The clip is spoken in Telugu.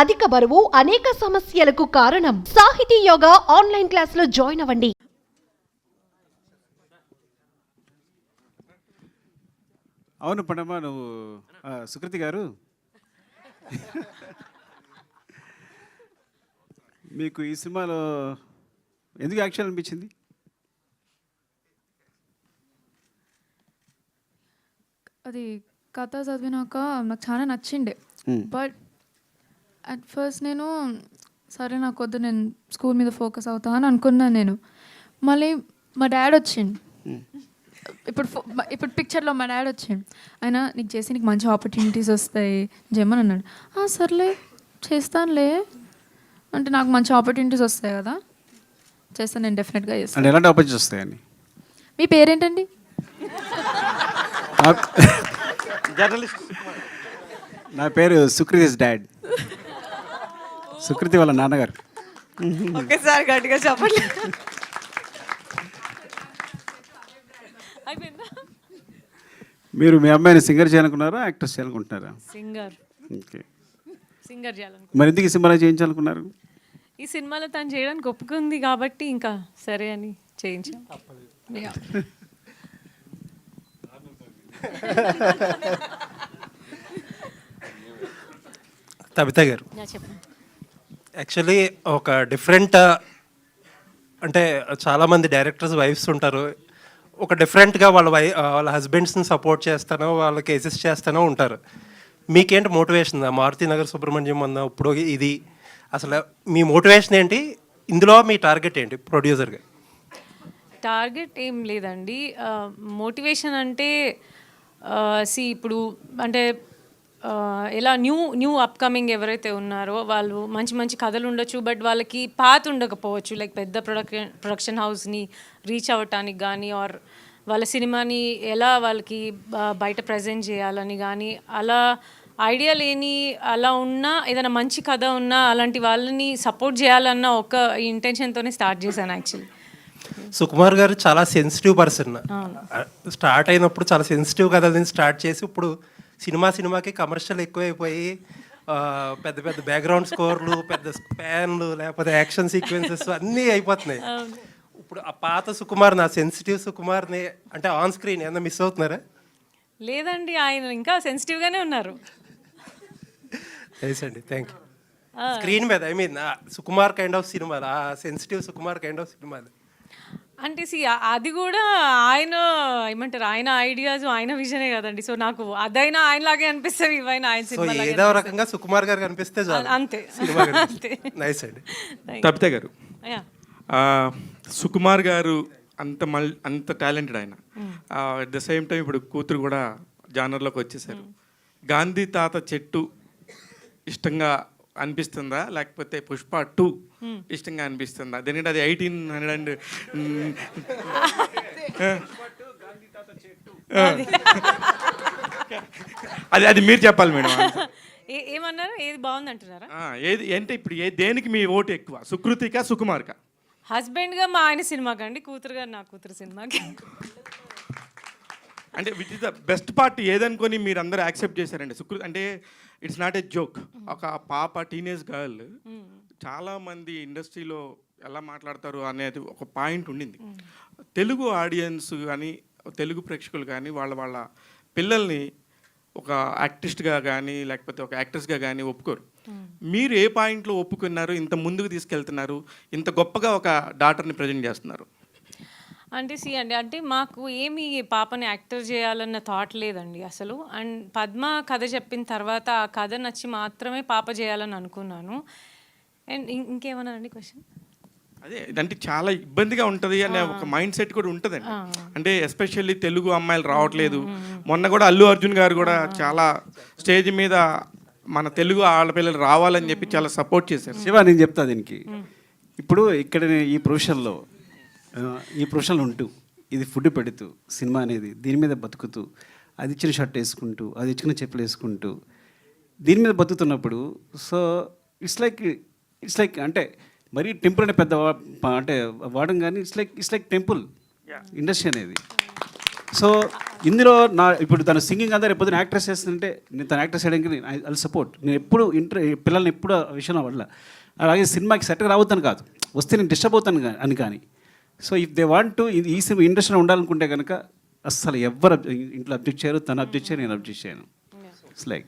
అధిక బరువు అనేక సమస్యలకు కారణం. సాహితీ యోగా ఆన్లైన్ క్లాసులో జాయిన్ అవ్వండి. అవును పడమ్మ, నువ్వు సుకృతి గారు మీకు ఈ సినిమాలో ఎందుకు యాక్షన్ అనిపించింది? అది కథ చదివినాక నాకు చాలా నచ్చిండే. బట్ అట్ ఫస్ట్ నేను సరే నాకు వద్దు, నేను స్కూల్ మీద ఫోకస్ అవుతా అని అనుకున్నాను నేను. మళ్ళీ మా డాడ్ వచ్చిండు. ఇప్పుడు పిక్చర్లో మా డాడ్ వచ్చిండు. ఆయన నీకు చేసి నీకు మంచి ఆపర్చునిటీస్ వస్తాయి చేయమని అన్నాడు. సర్లే చేస్తానులే అంటే నాకు మంచి ఆపర్చునిటీస్ వస్తాయి కదా, చేస్తాను నేను డెఫినెట్గా చేస్తాను. ఎలాంటి ఆపర్చునిటీస్ వస్తాయని? మీ పేరేంటండి? జర్నలిస్ట్. నా పేరు సుకృతిస్ డాడ్. సుకృతి వాళ్ళ నాన్నగారు. ఒకేసారి గట్టిగా చెప్పండి. మీరు మీ అమ్మాయిని సింగర్ చేయాలనుకున్నారా, యాక్ట్రెస్ చేయాలనుకుంటున్నారా? సింగర్. ఓకే. సింగర్ చేయాలను. మరి ఎందుకు ఈ సినిమాలో చేయించాలనుకున్నారు? ఈ సినిమాలో తను చేయడానికి ఒప్పుకుంది కాబట్టి ఇంకా సరే అని చేయించాం. తబిత గారు, చెప్పండి. యాక్చువల్లీ ఒక డిఫరెంట్ అంటే చాలామంది డైరెక్టర్స్ వైఫ్స్ ఉంటారు, ఒక డిఫరెంట్గా వాళ్ళ హస్బెండ్స్ని సపోర్ట్ చేస్తానో వాళ్ళ కేసెస్ చేస్తానో ఉంటారు. మీకేంటి మోటివేషన్? మారుతి నగర్ సుబ్రహ్మణ్యం అన్న ఇప్పుడు ఇది అసలు మీ మోటివేషన్ ఏంటి? ఇందులో మీ టార్గెట్ ఏంటి ప్రొడ్యూసర్గా? టార్గెట్ ఏం లేదండి. మోటివేషన్ అంటే ఇప్పుడు అంటే ఎలా న్యూ అప్కమింగ్ ఎవరైతే ఉన్నారో వాళ్ళు మంచి మంచి కథలు ఉండొచ్చు, బట్ వాళ్ళకి పాత ఉండకపోవచ్చు. లైక్ పెద్ద ప్రొడక్షన్ హౌస్ని రీచ్ అవ్వటానికి కానీ, ఆర్ వాళ్ళ సినిమాని ఎలా వాళ్ళకి బయట ప్రజెంట్ చేయాలని కానీ, అలా ఐడియా లేని అలా ఉన్నా, ఏదైనా మంచి కథ ఉన్నా అలాంటి వాళ్ళని సపోర్ట్ చేయాలన్న ఒక ఇంటెన్షన్తోనే స్టార్ట్ చేశాను యాక్చువల్లీ. సుకుమార్ గారు చాలా సెన్సిటివ్ పర్సన్. స్టార్ట్ అయినప్పుడు చాలా సెన్సిటివ్ కథలని స్టార్ట్ చేసి ఇప్పుడు సినిమాకి కమర్షియల్ ఎక్కువైపోయి పెద్ద పెద్ద బ్యాక్గ్రౌండ్ స్కోర్లు, పెద్ద స్పాన్లు, లేకపోతే యాక్షన్ సీక్వెన్సెస్ అన్నీ అయిపోతున్నాయి. ఇప్పుడు ఆ పాత సుకుమార్ని, ఆ సెన్సిటివ్ సుకుమార్ని అంటే ఆన్ స్క్రీన్ ఏమన్నా మిస్ అవుతున్నారా? లేదండి, ఆయన ఇంకా సెన్సిటివ్గానే ఉన్నారు. నైస్ అండి, థ్యాంక్ యూ. స్క్రీన్ మీద సుకుమార్ కైండ్ ఆఫ్ సినిమాలు, ఆ సెన్సిటివ్ సుకుమార్ కైండ్ ఆఫ్ సినిమాలు అంటే అది కూడా ఆయన ఏమంటారు, ఆయన ఐడియాస్, ఆయన విజనే కదండి. సో నాకు అదైనా ఆయనలాగే అనిపిస్తుంది, ఇవైనా ఆయన సినిమా ఏదో రకంగా సుకుమార్ గారు కనిపిస్తే అంతే. నైస్ అండి. తబిత గారు, సుకుమార్ గారు అంత టాలెంటెడ్ ఆయన. అట్ ద సేమ్ టైం ఇప్పుడు కూతురు కూడా జానర్లోకి వచ్చేసారు. గాంధీ తాత చెట్టు ఇష్టంగా అనిపిస్తుందా, లేకపోతే పుష్ప 2 ఇష్టంగా అనిపిస్తుందా? ఎందుకంటే అది 1800 అది మీరు చెప్పాలి మేడం. ఏమన్నారు? ఏది బాగుంది అంటున్నారా? ఏది అంటే ఇప్పుడు దేనికి మీ ఓటు ఎక్కువ, సుకృతికా సుకుమార్కా? హస్బెండ్గా మా ఆయన సినిమాకి అండి, కూతురుగా నా కూతురు సినిమాకి. అంటే which is the best part ఏదనుకొని మీరు అందరూ యాక్సెప్ట్ చేశారండి? సుకృతి అంటే ఇట్స్ నాట్ ఏ జోక్. ఒక పాప, టీనేజ్ గర్ల్, చాలామంది ఇండస్ట్రీలో ఎలా మాట్లాడతారు అనేది ఒక పాయింట్ ఉండింది. తెలుగు ఆడియన్స్ కానీ, తెలుగు ప్రేక్షకులు కానీ వాళ్ళ పిల్లల్ని ఒక యాక్టిస్ట్గా కానీ లేకపోతే ఒక యాక్ట్రెస్గా కానీ ఒప్పుకోరు. మీరు ఏ పాయింట్లో ఒప్పుకున్నారు, ఇంత ముందుకు తీసుకెళ్తున్నారు, ఇంత గొప్పగా ఒక డాటర్ని ప్రజెంట్ చేస్తున్నారు? అంటే అంటే మాకు ఏమి పాపని యాక్టర్ చేయాలన్న థాట్ లేదండి అసలు. అండ్ పద్మ కథ చెప్పిన తర్వాత ఆ కథ నచ్చి మాత్రమే పాప చేయాలని అనుకున్నాను. అండ్ ఇంకేమన్నా అండి క్వశ్చన్? అదే అంటే చాలా ఇబ్బందిగా ఉంటుంది అనే ఒక మైండ్ సెట్ కూడా ఉంటుందండి. అంటే ఎస్పెషల్లీ తెలుగు అమ్మాయిలు రావట్లేదు. మొన్న కూడా అల్లు అర్జున్ గారు కూడా చాలా స్టేజ్ మీద మన తెలుగు ఆడపిల్లలు రావాలని చెప్పి చాలా సపోర్ట్ చేశారు. శివ, నేను చెప్తా దీనికి. ఇప్పుడు ఇక్కడ ఈ ప్రొఫెషన్లో ఉంటూ, ఇది ఫుడ్ పెడుతూ, సినిమా అనేది దీని మీద బతుకుతూ, అది ఇచ్చిన షర్ట్ వేసుకుంటూ, అది ఇచ్చిన చెప్పులు వేసుకుంటూ, దీని మీద బతుకుతున్నప్పుడు, సో ఇట్స్ లైక్ అంటే మరీ టెంపుల్ అనే పెద్ద అంటే వాడడం కానీ, ఇట్స్ లైక్ టెంపుల్ ఇండస్ట్రీ అనేది. సో ఇందులో నా ఇప్పుడు తన సింగింగ్ అంతా రేపు పొద్దున యాక్ట్రెస్ చేస్తుంటే నేను తన యాక్ట్రెస్ చేయడానికి ఐ సపోర్ట్. నేను ఎప్పుడు పిల్లల్ని ఎప్పుడు ఆ విషయంలో వల్ల అలాగే సినిమాకి సెట్గా రావద్దని కాదు, వస్తే నేను డిస్టర్బ్ అవుతాను అని కానీ. So if they want to ఈ సినిమా ఇండస్ట్రీలో ఉండాలనుకుంటే కనుక అస్సలు ఎవరు ఇంట్లో అబ్జెక్ట్ చేయరు, తను అబ్జెక్ట్ చేయరు, నేను అబ్జెక్ట్ చేయను. It's like